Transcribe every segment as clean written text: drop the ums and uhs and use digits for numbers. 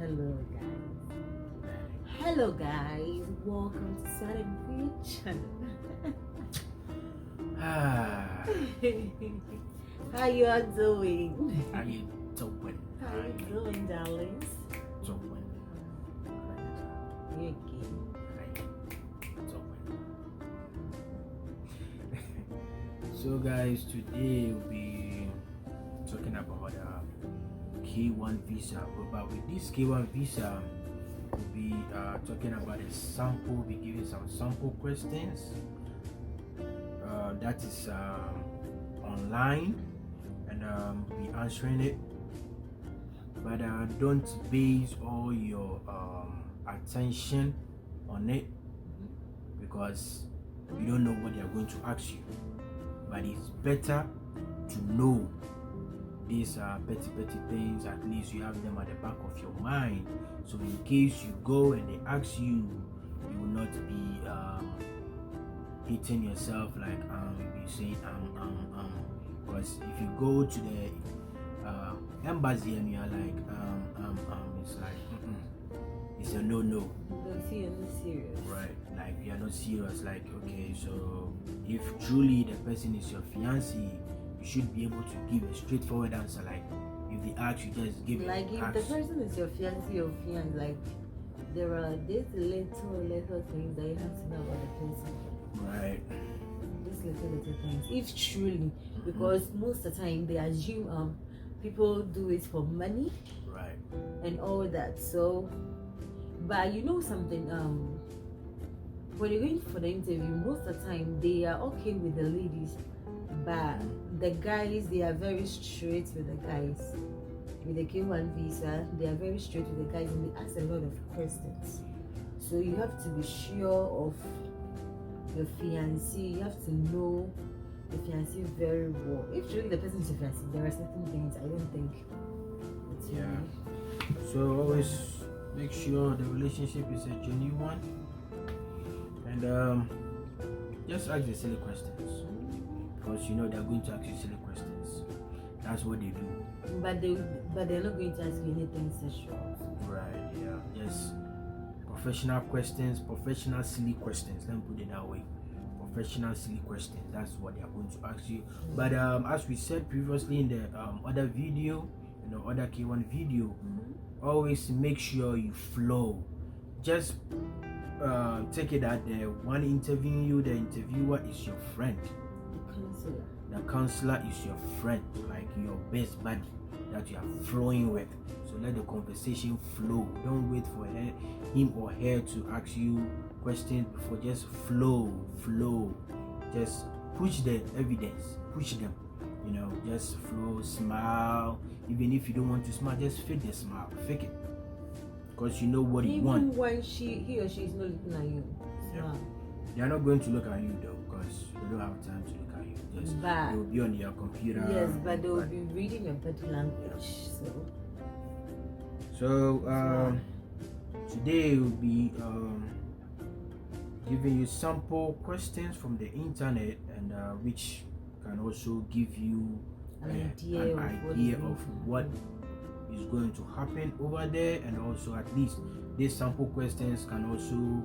Hello guys. Hello guys. Welcome to Swat&Vee channel. How you are doing? How you doing? How you doing, darlings? Doing. You okay? So guys, today we'll be talking about K1 visa. But with this K1 visa, we'll be talking about a sample. We'll be giving some sample questions. That is online, and we'll be answering it. But don't base all your attention on it, because you don't know what they are going to ask you. But it's better to know these petty things. At least you have them at the back of your mind, so in case you go and they ask you, you will not be hitting yourself like you'll be saying because if you go to the embassy and you're like it's like it's a no. Don't see you're not serious. Right, like you're not serious. Like, okay, so if truly the person is your fiancé, you should be able to give a straightforward answer. Like if they ask, you just give like it. If the person is your fiancé, like there are these little things that you have to know about the person. Right. These little things. If truly, because most of the time they assume people do it for money. Right. And all that. So, but you know something, when you're going for the interview, most of the time they are okay with the ladies, but the guys, they are very straight with the guys. With the K1 visa, they are very straight with the guys and they ask a lot of questions. So you have to be sure of your fiancé. You have to know the fiancé very well. If truly the person is your fiancé, there are certain things I don't think it's So always make sure the relationship is a genuine one, and just ask the silly questions, because you know they're going to ask you silly questions. That's what they do. But they're not going to ask you anything sexual. Right. Yeah. Just professional questions, professional silly questions. Let me put it that way. Professional silly questions. That's what they are going to ask you. But as we said previously in the other video, other K1 video, always make sure you flow. Just take it that the one interviewing you, the interviewer is your friend. The counselor is your friend, like your best buddy that you are flowing with. So let the conversation flow. Don't wait for him or her to ask you questions before. Just flow. Just push the evidence, push them. Just flow, smile. Even if you don't want to smile, just fake the smile, fake it, because you know what you want. Even when he or she is not looking at you, smile. They are not going to look at you though, because they don't have time to look at you. Just they will be on your computer. Yes, but they will be reading your body language. So today we'll be giving you sample questions from the internet, and which can also give you an idea of what is going to happen over there, and also at least these sample questions can also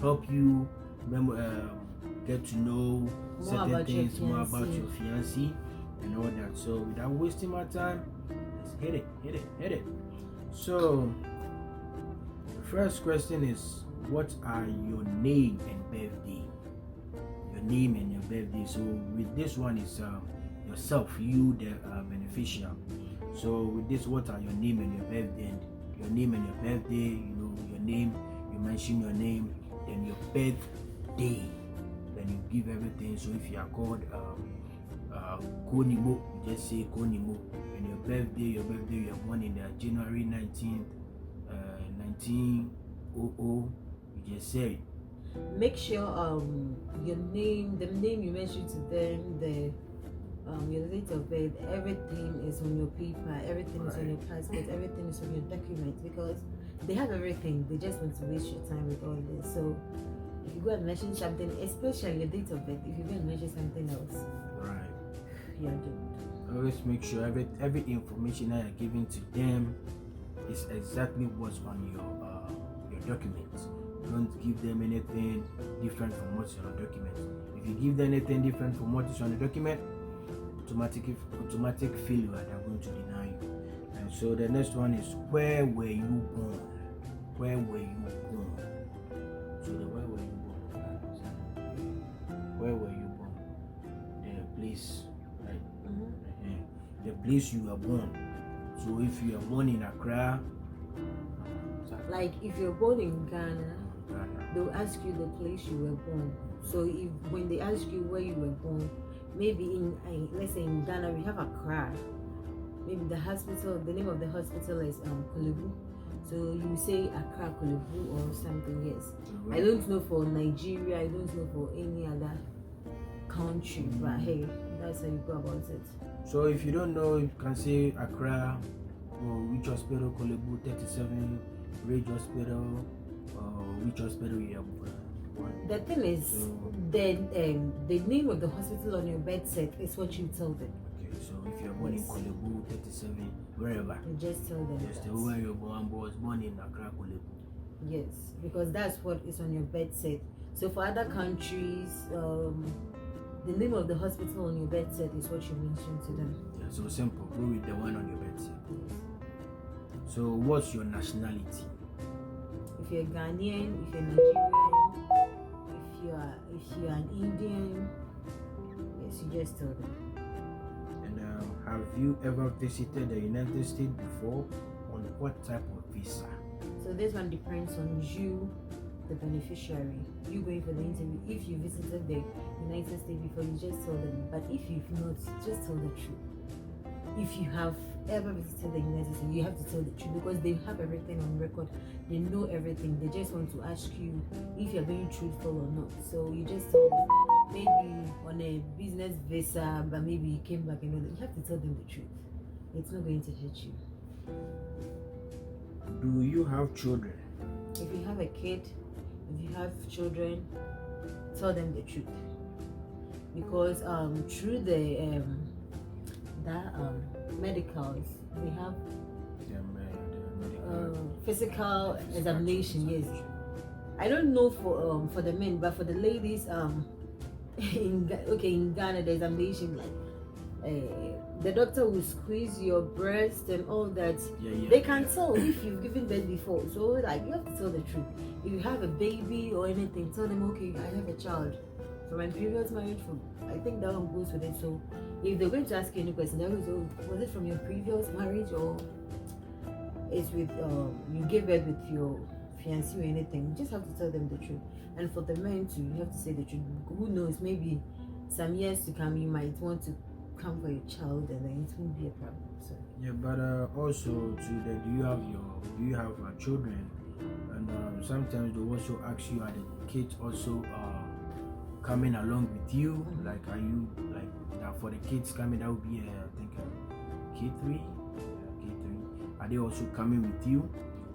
help you get to know certain things more about your fiancé and all that. So without wasting my time, let's hit it. So the first question is, what are your name and birthday? Your name and your birthday. So with this one is yourself, you the beneficial. So with this, what are your name and your birthday? And your name and your birthday, your name, you mention your name, then your birthday, then you give everything. So if you are called Konimo, you just say Konimo. And your birthday, you are born in January 1900, you just say it. Make sure your name, the name you mentioned to them, your date of birth, everything is on your paper, everything is on your passport, everything is on your document, because they have everything. They just want to waste your time with all this. So if you go and mention something, especially your date of birth, if you go and mention something else, right, you're doomed. Always make sure every information that you're giving to them is exactly what's on your documents. Don't give them anything different from what's on the document. If you give them anything different from what is on the document, automatic failure, they're going to deny you. And so the next one is, where were you born? Where were you born? So the where were you born? Where were you born? The place, right? The place you were born. So if you are born in Accra, like if you're born in Ghana, they'll ask you the place you were born. So if when they ask you where you were born, maybe in let's say in Ghana we have Accra. Maybe the hospital, the name of the hospital is Kolebu. So you say Accra Kolebu or something. Yes. I don't know for Nigeria. I don't know for any other country. But hey, that's how you go about it. So if you don't know, you can say Accra or which hospital, Kolebu 37, Rage Hospital, which hospital you have born. The thing is, the name of the hospital on your bedside is what you tell them. Okay, so if you're born in Kolebu 37, wherever, you just tell them. Just tell where you're born. Was born in Accra, Kolebu. Yes, because that's what is on your bedside. So for other countries, the name of the hospital on your bedside is what you mention to them. Yeah, so simple. Go with the one on your bedside. Yes. So what's your nationality? If you're Ghanaian, if you're Nigerian, if you are an Indian, yes, you just tell them. And have you ever visited the United States before? On what type of visa? So this one depends on you, the beneficiary. You going for the interview. If you visited the United States before, you just tell them. But if you've not, just tell the truth. If you have ever visited the United States, you have to tell the truth because they have everything on record. They know everything. They just want to ask you if you're being truthful or not. So you just tell them, maybe on a business visa, but maybe you came back and all that. You have to tell them the truth. It's not going to hurt you. Do you have children? If you have a kid, if you have children, tell them the truth. Because through the medicals, we have physical examination. Yes, I don't know for the men, but for the ladies, in Ghana, the examination, like the doctor will squeeze your breast and all that. They can tell if you've given birth before. So like you have to tell the truth. If you have a baby or anything, tell them, okay, I have a child from my previous marriage. I think that one goes with it. So if they're going to ask you any question, they're going to, was it from your previous marriage or it's with you gave birth with your fiancé or anything? You just have to tell them the truth. And for the men too, you have to say the truth. Who knows, maybe some years to come you might want to come for your child and then it won't be a problem. So yeah, but also to the do you have children? And sometimes they also ask you, are the kids also coming along with you? Like, are you like for the kids coming? That would be I think K3. Are they also coming with you?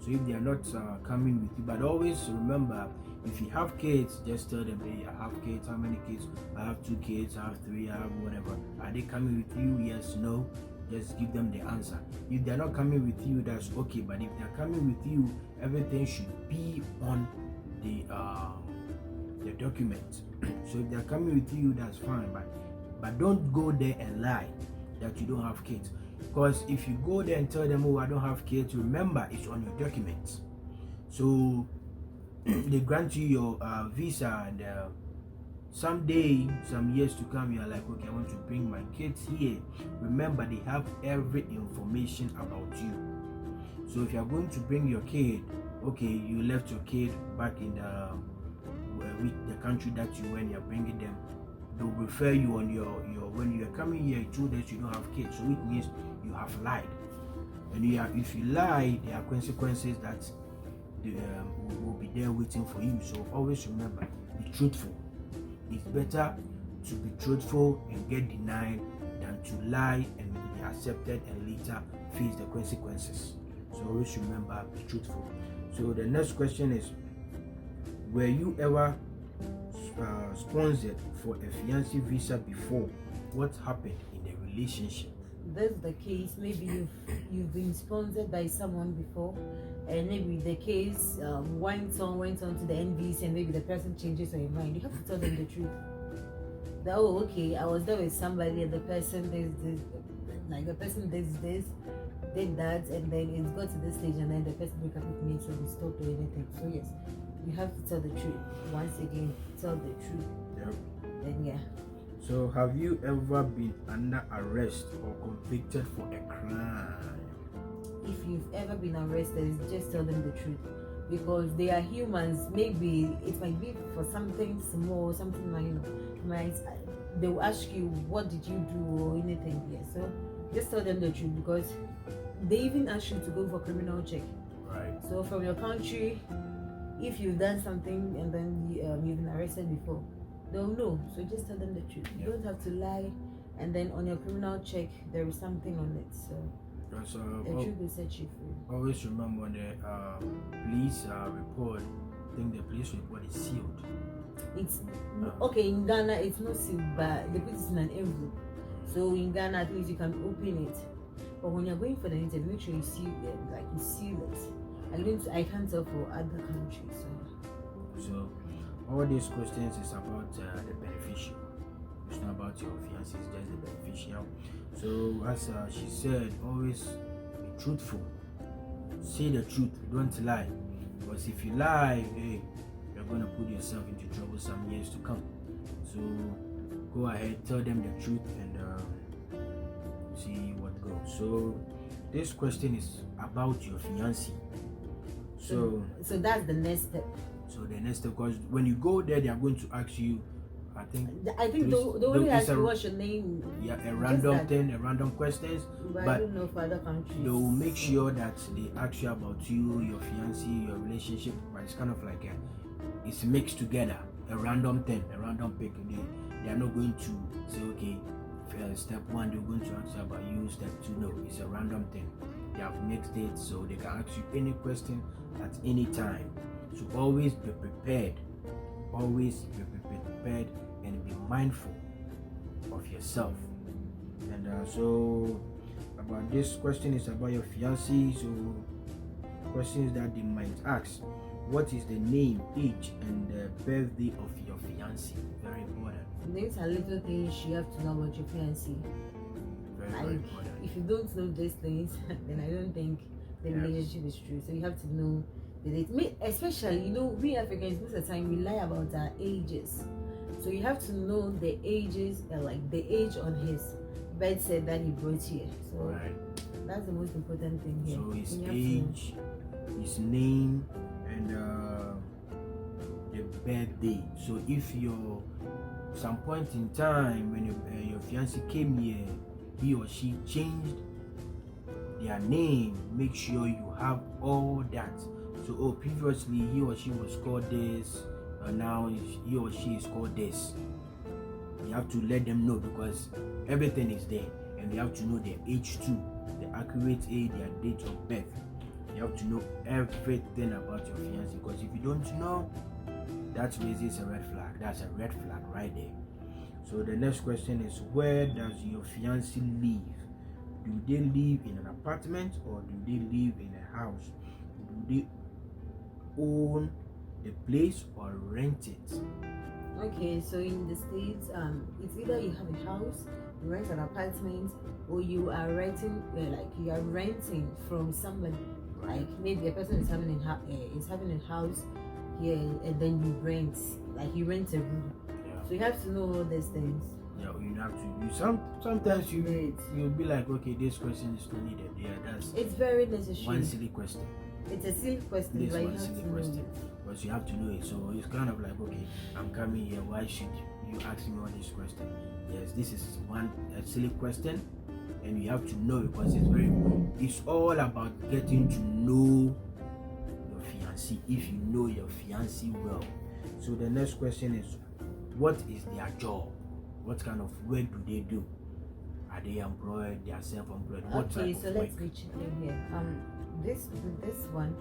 So if they are not coming with you, but always remember, if you have kids, just tell them, hey, I have kids. How many kids? I have 2 kids. I have 3. I have whatever. Are they coming with you? Yes, no. Just give them the answer. If they're not coming with you, that's okay. But if they're coming with you, everything should be on the document. So if they're coming with you, that's fine. But don't go there and lie that you don't have kids. Because if you go there and tell them, oh, I don't have kids, remember it's on your documents. So they grant you your visa, and someday, some years to come, you're like, okay, I want to bring my kids here. Remember, they have every information about you. So if you're going to bring your kid, okay, you left your kid back in the country that you when you're bringing them, they'll refer you on your when you're coming here, you told us you don't have kids, so it means you have lied. And if you lie, there are consequences that will be there waiting for you. So always remember, be truthful. It's better to be truthful and get denied than to lie and be accepted and later face the consequences. So always remember, be truthful. So the next question is, were you ever sponsored for a fiancé visa before? What happened in the relationship? that's the case, maybe you've been sponsored by someone before, and maybe the case went on to the NBC, and maybe the person changes their mind. You have to tell them the truth. That, oh, okay, I was there with somebody, and the person does this, like the person does this, did that, and then it's got to this stage, and then the person break up with me, so we stop doing anything. So yes, you have to tell the truth. Once again, tell the truth. Yep. And yeah. So, have you ever been under arrest or convicted for a crime? If you've ever been arrested, just tell them the truth, because they are humans. Maybe it might be for something small, something minor. They will ask you, what did you do, or anything. Yeah, so just tell them the truth, because they even ask you to go for criminal check. Right. So from your country, if you've done something and then you've been arrested before, they'll know. So just tell them the truth. You don't have to lie, and then on your criminal check there is something on it. So the truth will set you free. Always remember when the police report, I think the police report is sealed. It's okay in Ghana. It's not sealed, but they put it in an envelope. So in Ghana, at least you can open it. But when you're going for the interview, make sure you seal it. Like you seal it. I can't tell for other countries. So all these questions is about the beneficial. It's not about your fiancé, it's just the beneficial. So as she said, always be truthful. Say the truth, don't lie. Because if you lie, hey, you're gonna put yourself into trouble some years to come. So go ahead, tell them the truth, and see what goes. So this question is about your fiancé. So that's the next step. So the next step, because when you go there, they are going to ask you, I think they only ask you what's your name. Yeah, a random thing, a random questions. But I don't know for other countries. They will make sure that they ask you about you, your fiancé, your relationship. But it's kind of like it's mixed together. A random thing, a random pick. They are not going to say, okay, step one, they're going to ask you about you. Step two, no, it's a random thing. They have mixed it, so they can ask you any question at any time. So always be prepared. Always be prepared and be mindful of yourself. And so about this question is about your fiancé. So questions that they might ask: what is the name, age, and the birthday of your fiancé? Very important. These are little things you have to know about your fiancé. Very important. If you don't know these things, then I don't think the relationship is true. So you have to know the date. Especially, we Africans, most of the time we lie about our ages. So you have to know the ages, like the age on his birth set that he brought here. So that's the most important thing here. So his age, his name, and the birthday. So if you're some point in time when your fiancé came here, he or she changed their name, make sure you have all that. So previously he or she was called this, now he or she is called this. You have to let them know, because everything is there, and they have to know their age too, the accurate age, their date of birth. You have to know everything about your fiancé, because if you don't know, that raises a red flag. That's a red flag right there. So the next question is, where does your fiancé live? Do they live in an apartment, or do they live in a house? Do they own the place or rent it? Okay, so in the States, it's either you have a house, you rent an apartment, or you are renting, you are renting from somebody. Like maybe a person is having a house here, and then you rent a room. So you have to know all these things. Yeah, you have to. Sometimes you'll be like, okay, this question is not needed. Yeah, it's very necessary. One silly question. It's a silly question, This one silly question, but you have to know it. So it's kind of like, okay, I'm coming here. Why should you ask me all this question? Yes, this is a silly question, and you have to know, because it's all about getting to know your fiancé. If you know your fiancé well. So the next question is, what is their job? What kind of work do they do? Are they employed? They are self-employed? What type of work? Let's be clear here. This one,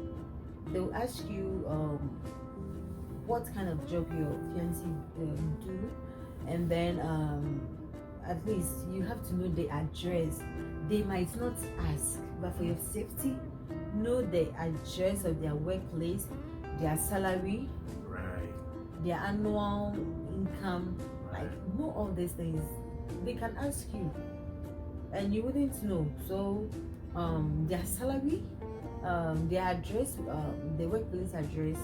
they'll ask you what kind of job your fiancé do, and then at least you have to know the address they might not ask, but for your safety, know the address of their workplace, their salary, their annual income, like know all these things. They can ask you and you wouldn't know. So their salary, their address, the workplace address,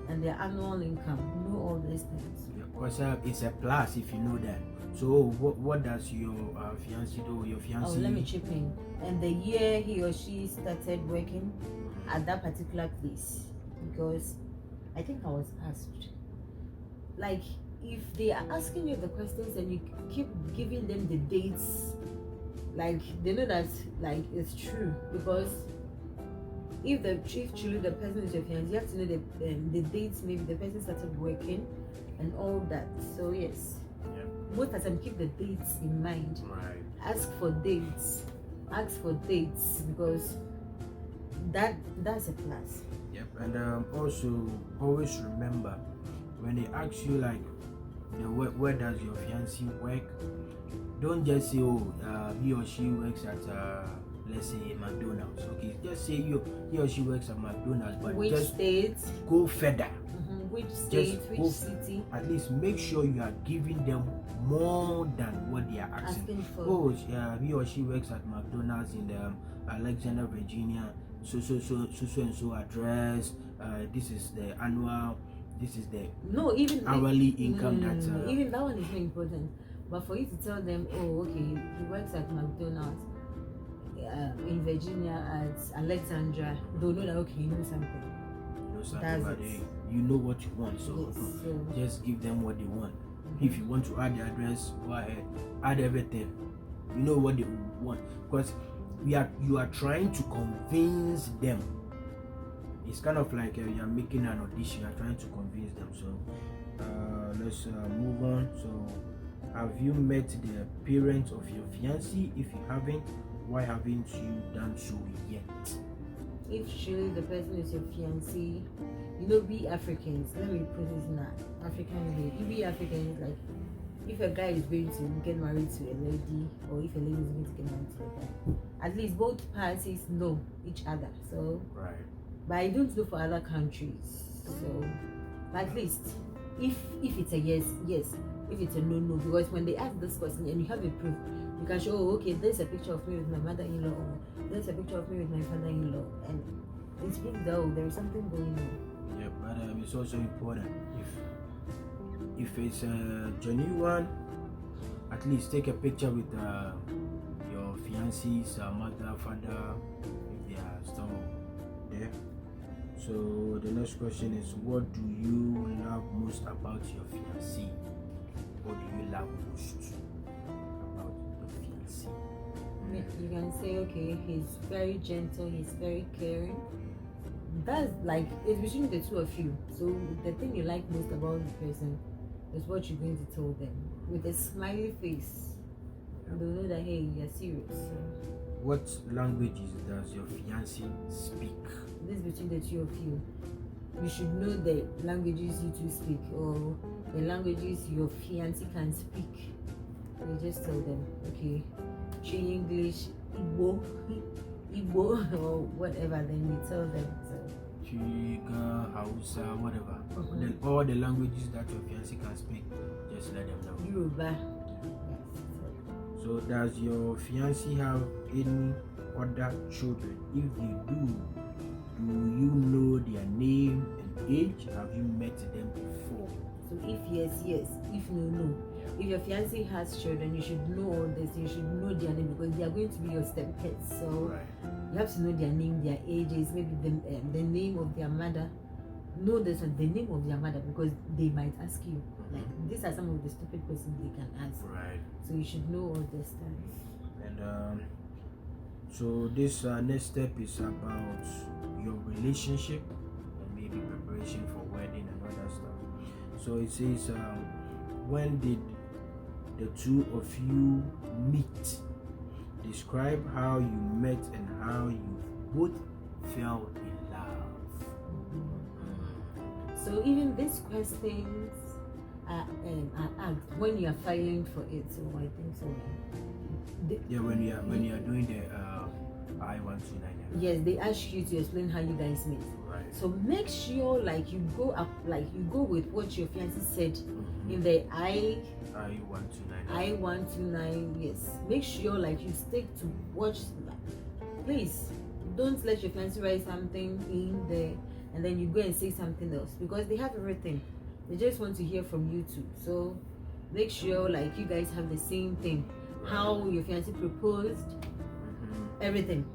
and their annual income, know all these things. Because it's a plus if you know that. So what does your fiancé do? Your fiancé? Oh, let me chip in. And the year he or she started working at that particular place, because I think I was asked, like, if they are asking you the questions and you keep giving them the dates, like they know that like it's true, because if truly the person is your fiancé, you have to know the dates, maybe the person started working and all that. So yes, most of the time keep the dates in mind. Ask for dates, because that's a plus. And also always remember, when they ask you like where does your fiancé work, don't just say he or she works at let's say McDonald's. Okay, just say he or she works at McDonald's, but which just state, go further. Which state, which city. At least make sure you are giving them more than what they are asking for. Oh, he or she works at McDonald's in Alexandria, Virginia. So and so address. This is the annual. This is the hourly income. Even that one is very important. But for you to tell them, oh, okay, he works at McDonald's in Virginia at Alexandria, they'll know that okay, you know something. You know what you want, so just give them what they want. If you want to add the address, go ahead, add everything. You know what they want, because you are trying to convince them. It's kind of like you are making an audition. You are trying to convince them. So let's move on. So, have you met the parents of your fiancé? If you haven't, why haven't you done so yet? If surely the person is your fiancé, be Africans. Let me put this in an African way. You be Africans, like if a guy is going to get married to a lady, or if a lady is going to get married to a guy, at least both parties know each other. So but I don't know for other countries. So at least if it's a yes, if it's a no, because when they ask this question and you have a proof, you can show, oh, okay, there's a picture of me with my mother-in-law, or there's a picture of me with my father-in-law, and it's big though, there is something going on. Yeah, but it's also important, if it's a genuine one, at least take a picture with your fiancé's mother, father, if they are still there. So the next question is, what do you love most about your fiancé? What do you love most about your fiancé? You can say, okay, he's very gentle, he's very caring. That's like, it's between the two of you. So the thing you like most about the person is what you're going to tell them with a smiley face. They'll know that, hey, you're serious. What languages does your fiancé speak? This is between the two of you. You should know the languages you two speak, or the languages your fiancé can speak. You just tell them, okay, Tree English, Igbo, or whatever. Then you tell them. So. Chiga, Hausa, whatever. Then all the languages that your fiancé can speak, just let them know. Yoruba. So does your fiancé have any other children? If they do you know their name and age? Have you met them before? So if yes, if no. If your fiancé has children, you should know all this. You should know their name, because they are going to be your step pets. So you have to know their name, their ages, maybe the name of their mother. Know this and the name of their mother, because they might ask you. Like, these are some of the stupid questions they can ask. So you should know all this stuff. And so this next step is about your relationship and maybe preparation for wedding and other stuff. So it says, when did the two of you meet? Describe how you met and how you both fell in love. So even these questions are asked when you are filing for it. So I think so. Yeah, when you are doing the I-129. Yes, they ask you to explain how you guys met. Right. So make sure like you go up, like you go with what your fiancé said in the I-129. Yes, make sure like you stick to watch. Please don't let your fiancé write something in there and then you go and say something else, because they have everything. They just want to hear from you too. So make sure like you guys have the same thing. Right. How your fiancé proposed, everything.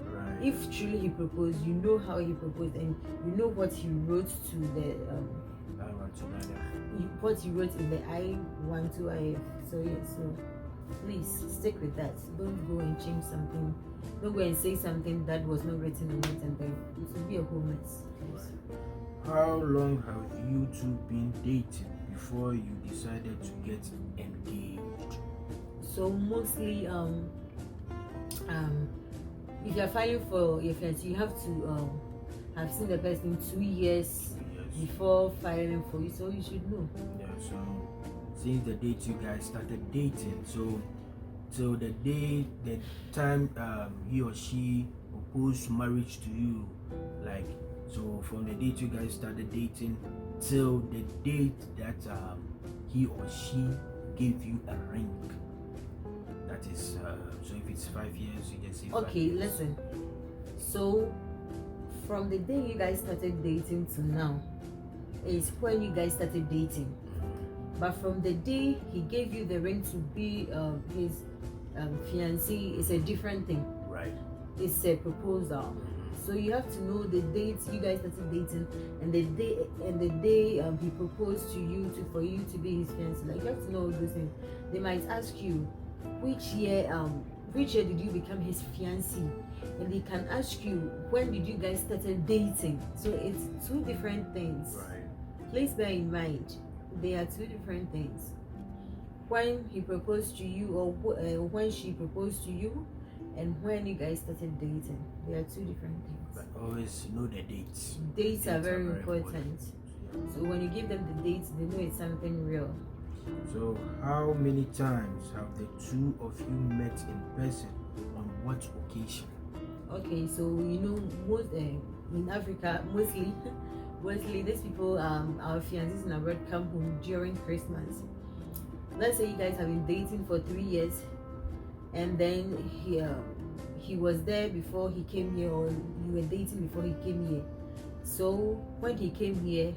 Right. If truly he proposed, you know how he proposed and you know what he wrote to the I-129. what he wrote in the I-12IF. So yes, so please stick with that. Don't go and change something. Don't go and say something that was not written in it, and then it will be a whole mess. Right. How long have you two been dating before you decided to get engaged? So mostly if you're filing for your fiancé, you have to have seen the person 2 years before filing for you, so you should know. Yeah, so since the date you guys started dating, so till the time he or she proposed marriage to you, like, so from the date you guys started dating till the date that he or she gave you a ring, that is so if it's 5 years, you just say 5 Okay, years. listen. So from the day you guys started dating to now is when you guys started dating. But from the day he gave you the ring to be his fiancé, is a different thing. Right. It's a proposal. So you have to know the date you guys started dating and the day he proposed to you for you to be his fiancé. Like you have to know all those things. They might ask you which year did you become his fiancé, and they can ask you when did you guys started dating. So it's two different things. Right. Please bear in mind, they are two different things. When he proposed to you, or when she proposed to you, and when you guys started dating, they are two different things. But always know the dates. Dates are very important. So when you give them the dates, they know it's something real. So how many times have the two of you met in person? On what occasion? Okay, so most in Africa, mostly these people, our fiancés in abroad come home during Christmas. Let's say you guys have been dating for 3 years, and then he was there before he came here, or you were dating before he came here. So when he came here,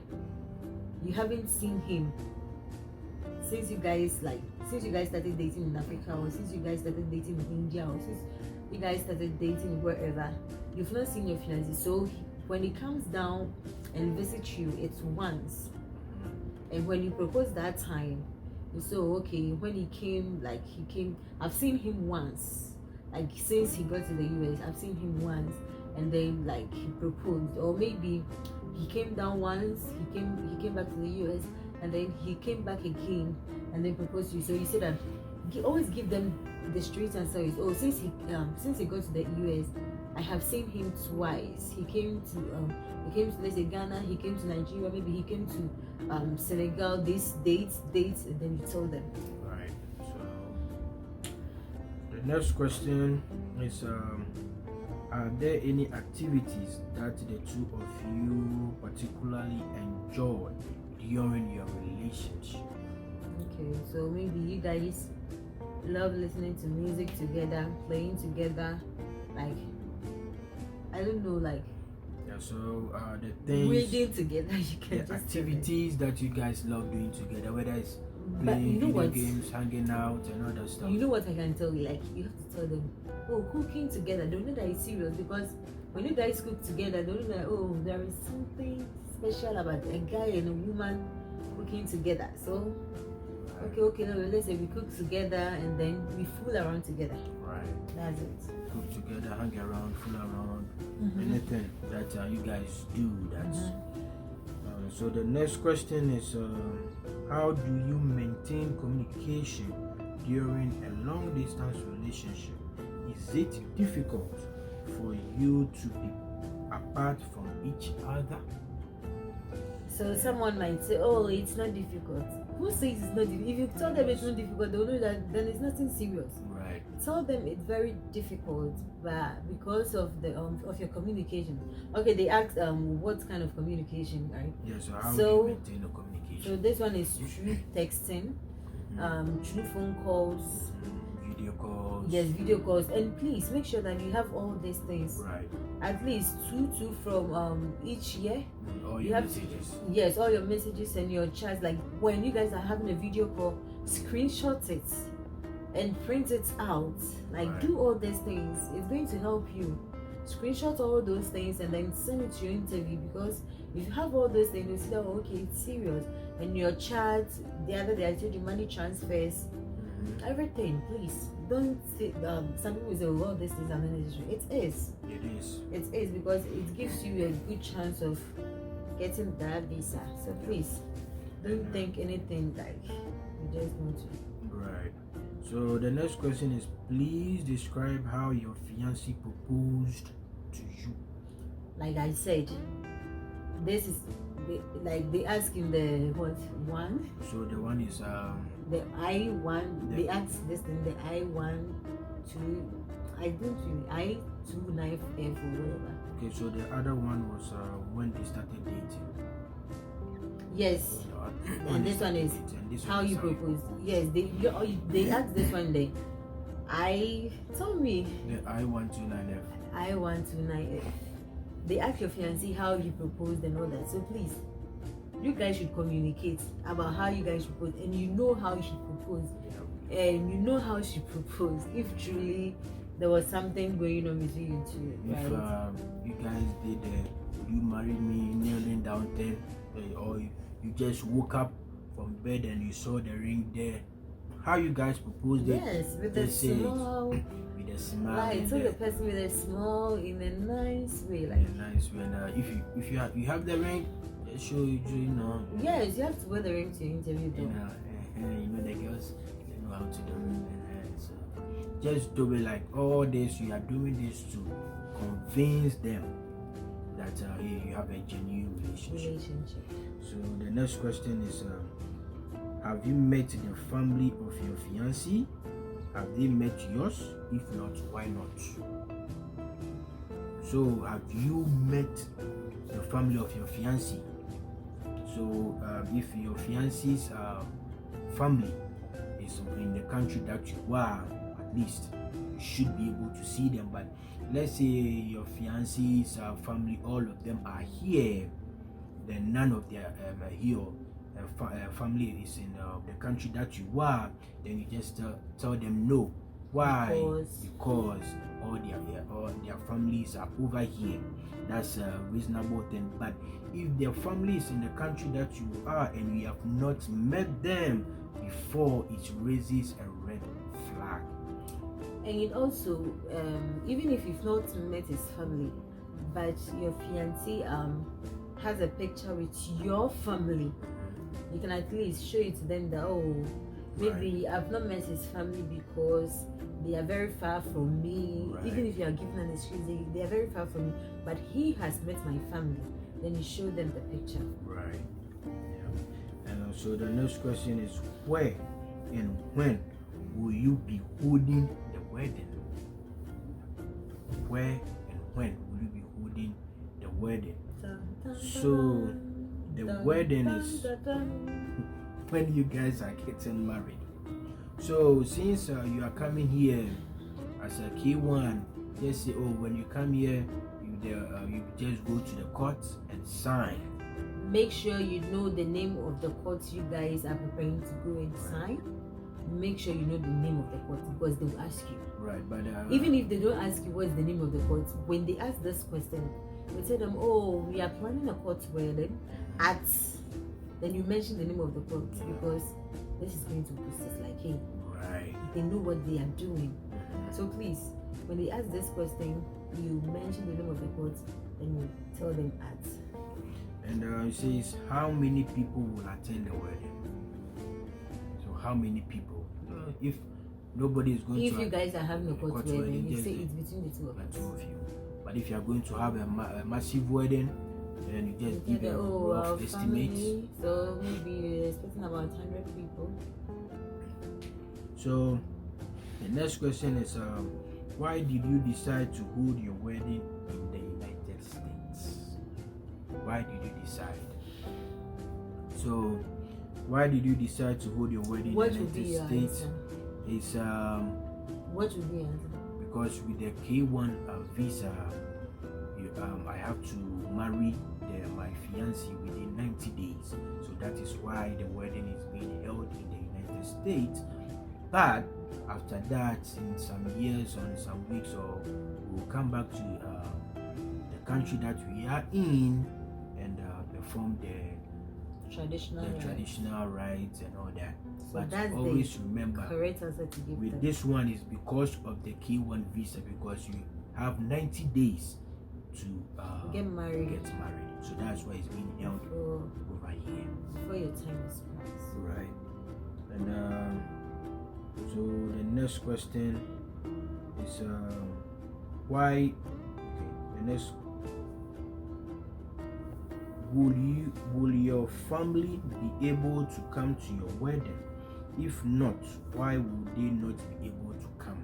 you haven't seen him since you guys started dating in Africa, or since you guys started dating in India, or since you guys started dating wherever. You've not seen your fiancé. So when he comes down and visits you, it's once. And when you propose that time, so okay, when he came, I've seen him once. Like since he got to the US, I've seen him once, and then like he proposed. Or maybe he came down once, he came back to the US, and then he came back again and then proposed to you. So you say that always give them the straight answer is, oh, since he got to the US, I have seen him twice. He came to let's say Ghana, he came to Nigeria, maybe he came to Senegal, these dates, and then you tell them. Right. So the next question is are there any activities that the two of you particularly enjoy during your relationship? Okay, so maybe you guys love listening to music together, playing together, like I don't know, like so the things, reading together, you can the just activities that you guys love doing together, whether it's But playing you know video what? games, hanging out, and other stuff. You know what I can tell you? Like you have to tell them, oh, cooking together. Don't know that it's serious, because when you guys cook together, don't know that, oh, there is something special about a guy and a woman cooking together. So okay, no, let's say we cook together and then we fool around together. Right. That's it. Cook together, hang around, fool around, anything that you guys do. That's so. The next question is, how do you maintain communication during a long distance relationship? Is it difficult for you to be apart from each other? So someone might say, oh, it's not difficult. who says it's not difficult? If you tell them it's not difficult, they'll know that then it's nothing serious. Right. Tell them it's very difficult, but because of the of your communication. Okay, they asked what kind of communication, right? Yeah. So how do you maintain the communication? So this one is through texting, through phone calls, video calls. Yes, video calls, and please make sure that you have all these things. Right. At least two from each year. All You your have messages. Yes, all your messages and your chats. Like when you guys are having a video call, screenshot it and print it out. Like Right. do all these things. It's going to help you. Screenshot all those things and then send it to your interview, because if you have all those things, you see that okay, it's serious. And your chat, the other day I told you money transfers, everything. Please don't say some people say, well, this is unnecessary. It is. It is. It is, because it gives you a good chance of getting that visa. So please don't think anything like you just want to. Right. So the next question is, please describe how your fiancé proposed to you. Like I said, this is like they ask in the what one. So the one is The I-1, they asked this thing, the I-1 to, I don't really, I-29F or whatever. okay. So the other one was when they started dating. Yes, When and they this one started is dating, and this how one is you propose. Yes, they asked this one day. Told me, The I-129F. I-129F. They asked your fiancé how you proposed and all that. So please, you guys should communicate about how you guys propose, and you know how you should propose, and you know how she proposed. If truly there was something going on between you two, If right? you guys did, would you marry me kneeling down there, or you just woke up from bed and you saw the ring there? How you guys proposed it? Yes, with They a say it small, with a smile. right? and So the person with a small, in a nice way, like. in a nice way. And if you have the ring, just show it, you know. Yes, you have to wear the ring to your interview, though. You know the girls, they know how to do it. So just do it like all this. You are doing this to convince them that you have a genuine relationship. So the next question is, have you met the family of your fiancé? Have they met yours? If not, why not? So have you met the family of your fiancé? So if your fiancé's family is in the country that you are, at least you should be able to see them. But let's say your fiancé's family, all of them are here, then none of their family is in the country that you are, then you just tell them no. Why? Because all their families are over here. That's a reasonable thing. But if their family is in the country that you are and you have not met them before, it raises a red flag. And it also, even if you've not met his family, but your fiancé has a picture with your family, you can at least show it to them that, oh, maybe right, I've not met his family because they are very far from me. Right. Even if you are given an excuse, they are very far from me, but he has met my family. Then you show them the picture. Right. Yeah. And so the next question is, where and when will you be holding the wedding? Where and when will you be holding the wedding? So the wedding is when you guys are getting married. So since you are coming here as a K1, just say, oh, when you come here, you just go to the court and sign. Make sure you know the name of the court you guys are preparing to go and sign. Make sure you know the name of the court, because they will ask you. Right, but even if they don't ask you what's the name of the court, when they ask this question, you tell them, oh, we are planning a court wedding at. Then you mention the name of the court, because this is going to boost us, like, hey, right, they know what they are doing. So please, when they ask this question, you mention the name of the court and you tell them at. And it says, how many people will attend the wedding? So how many people? If nobody is going if to, you guys are having a court wedding, you say it's between the two of you. But if you are going to have a massive wedding, and you just You give get a our rough estimate. family, so maybe we're expecting about 100 people. So the next question is, why did you decide to hold your wedding in the United States? Why did you decide? So why did you decide to hold your wedding What in the would be United your States? answer? Is What would be your answer? because with the K1 visa, I have to marry my fiancé within 90 days. So that is why the wedding is being held in the United States. But after that, in some years or in some weeks, or we'll come back to the country that we are in and perform the traditional rites and all that. So But that's always the remember, correct answer to give with them. this one is because of the K1 visa, because you have 90 days to Get married. So that's why it's being held over here. Before your time is passed. Right. And so the next question is why? Okay. The next. Will your family be able to come to your wedding? If not, why would they not be able to come?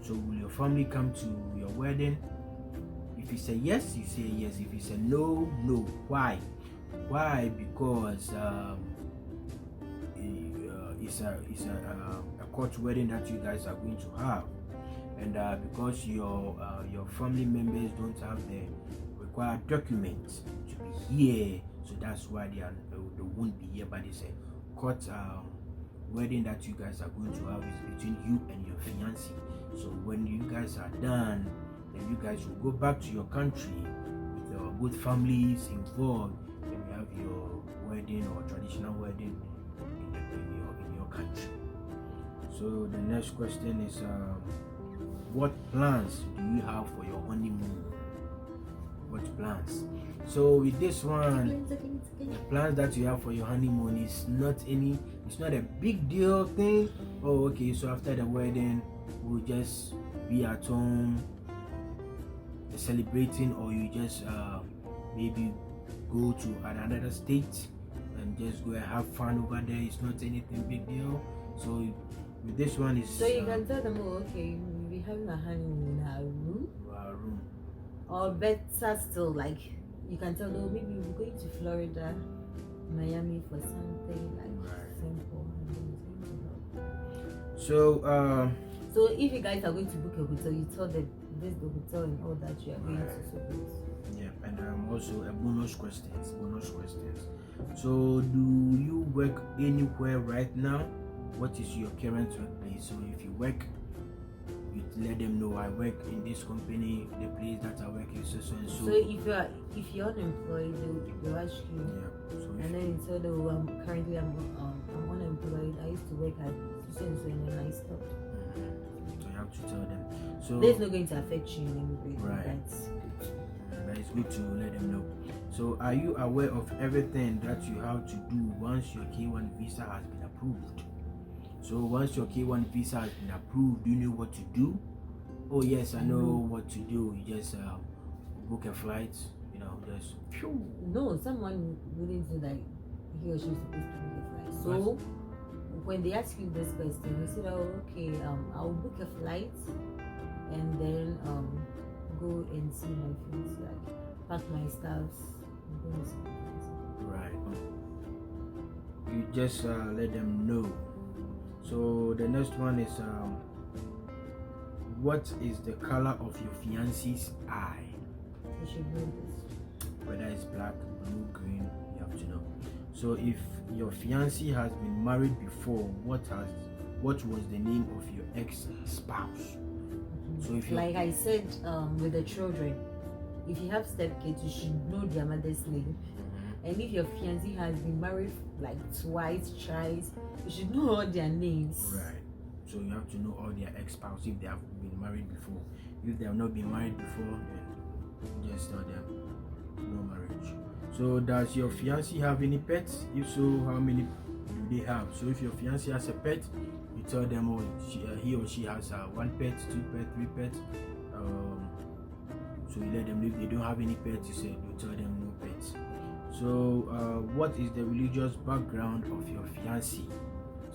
So will your family come to your wedding? If you say yes, you say yes. If you say no, no. Why? Why? Because it's a court wedding that you guys are going to have, and because your family members don't have the required documents to be here, so that's why they won't be here. But it's a court wedding that you guys are going to have is between you and your fiancé. So when you guys are done, then you guys will go back to your country with both families involved, and you have your wedding or traditional wedding in your country. So the next question is, what plans do you have for your honeymoon? What plans? So with this one, the plans that you have for your honeymoon is it's not a big deal thing. Oh, okay, so after the wedding we'll just be at home celebrating, or you just maybe go to another state and just go and have fun over there. It's not anything big deal. So with this one is so you can tell them, oh, okay, we'll be having a honeymoon in our room. Or better still, like you can tell them, maybe we're going to Florida, Miami for something like simple. So if you guys are going to book a hotel, you tell them this is the hotel and all that you are going to support. Yeah, and also a bonus questions. So do you work anywhere right now? What is your current workplace? So if you work, you let them know I work in this company, the place that I work is so and so. So if you're unemployed, they'll ask you. Yeah. So and then you tell them, I'm unemployed. I used to work at so and so, and then I stopped. So you have to tell them. So this is not going to affect you in any way. Right. But it's good to let them know. So are you aware of everything that you have to do once your K1 visa has been approved? So once your K1 visa has been approved, do you know what to do? Oh yes, I know what to do. You just book a flight, just no, someone wouldn't do that. He or she is supposed to book a flight. So when they ask you this question, you say, oh, okay, I'll book a flight and then go and see my friends, like pack my stuffs and go and see my friends. Right. You just let them know. So the next one is, what is the color of your fiance's eye? You should know this. Whether it's black, blue, green, you have to know. So if your fiancé has been married before, what was the name of your ex-spouse? So if like I said, with the children, if you have stepkids, you should know their mother's name. And if your fiancé has been married like twice, thrice, you should know all their names. Right. So you have to know all their ex-spouse if they have been married before. If they have not been married before, then just tell them no marriage. So does your fiancé have any pets? If so, how many do they have? So if your fiancé has a pet, you tell them, oh, he or she has 1 pet, 2 pets, 3 pets. So you let them know. If they don't have any pets, you say you tell them no pets. So what is the religious background of your fiancé?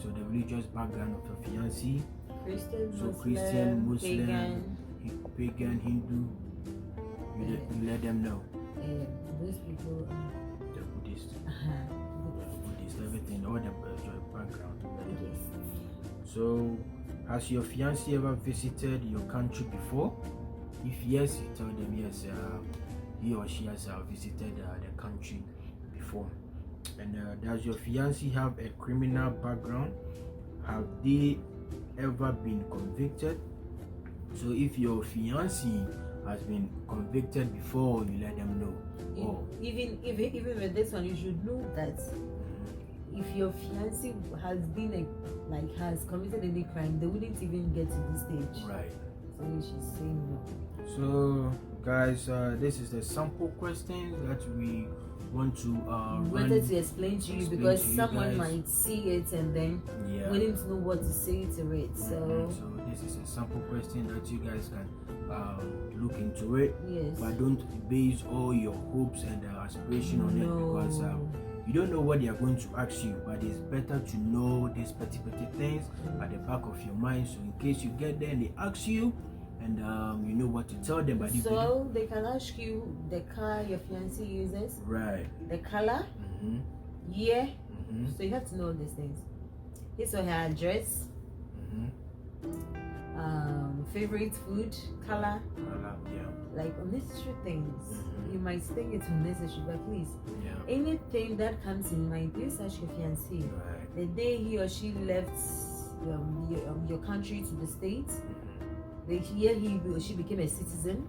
So the religious background of your fiancé. Christian, Muslim, pagan, Hindu. You let them know. Those people. The Buddhist. Buddhist, everything, all the background. Yes. So, has your fiancé ever visited your country before? If yes, you tell them yes. He or she has visited the country before. And does your fiancé have a criminal background? Have they ever been convicted? So if your fiancé has been convicted before, you let them know. Even with this one, you should know that if your fiancé has been has committed any crime, they wouldn't even get to this stage. Right. So she's saying no. So guys, this is the sample question that we want to wanted to explain to you, because someone might see it and then wouldn't know what to say to it. So this is a sample question that you guys can look into it. Yes. But don't base all your hopes and aspiration on it, because you don't know what they are going to ask you. But it's better to know these petty things at the back of your mind, so in case you get there and they ask you, and you know what to tell them. But so they can ask you the car your fiancé uses, right? The color, year. So you have to know these things. His or her address, favorite food, color, like unnecessary things. You might think it's unnecessary, but please, anything that comes in mind, please ask your fiancé. Right. The day he or she left your country to the States, the year he or she became a citizen,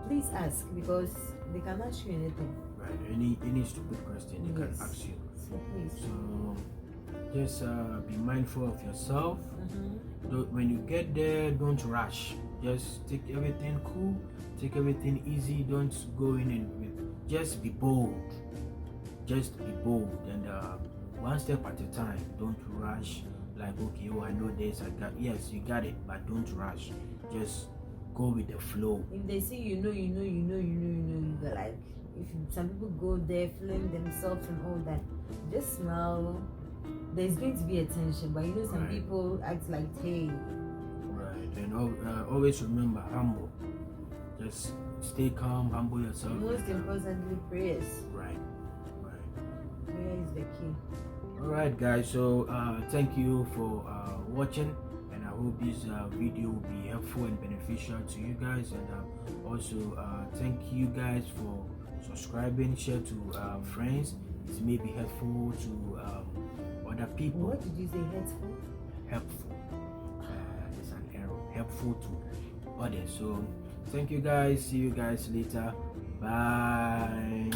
please ask, because they can ask you anything. Right. Any stupid question they can ask you. So please. So just be mindful of yourself. When you get there, don't rush. Just take everything cool, take everything easy. Don't go in and just be bold. Just be bold, and one step at a time. Don't rush. Like, okay, I know this, yes, you got it, but don't rush. Just go with the flow. If they say you know, but like, if some people go there feeling themselves and all that, just smile. There's going to be a tension, but some people act like, hey. Right, and always remember, humble. Just stay calm, humble yourself. Most importantly, prayers. Right. Prayer is the key. Alright guys, so thank you for watching, and I hope this video will be helpful and beneficial to you guys, and also thank you guys for subscribing, share to friends. It may be helpful to other people. What did you say, helpful? Helpful. It's an error. Helpful to others. So thank you guys, see you guys later, bye.